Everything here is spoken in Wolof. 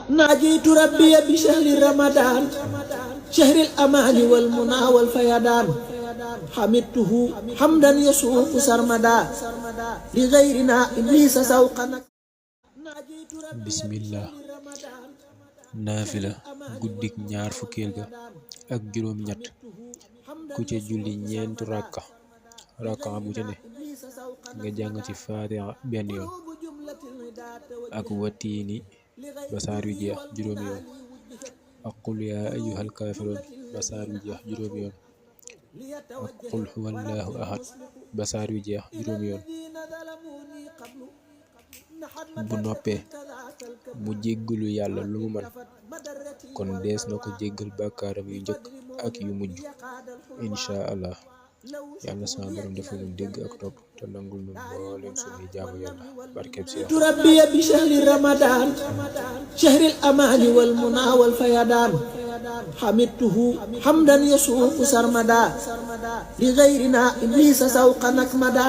ناجيت ربي بشهر رمضان شهر الأمان والمنى والفيضان حمدته حمدا يسوق سرمدا لغيرنا إبليس سوقا bismillah naafila guddik ñaar fukkeel ga ak juróom ñett ku ca julli ñeent rakka bu ca ne nga jàng ci faatiha benn yoon ak watiini ba saar wi jeex juróomi yoon ak qul yaa ayyuhal kaafiruun ba saar wi jeex juróomi yoon ak qul huwallaahu ahad ba saar wi jeex juróomi yoon. bu noppee mu jéggalu yàlla lu mu man kon dees na ko jéggal bàkkaaram yu njëkk ak yu mujj insha allah. yàlla na sama borom defal ñu dégg ak topp te nangul ñu mbooleem suñuy jaamu yàlla barkeb si ربي بشهر رمضان شهر الأمان والمنى والفيضان حمدته حمدا يسوق سرمدا لغيرنا إبليس سوقا نكمدا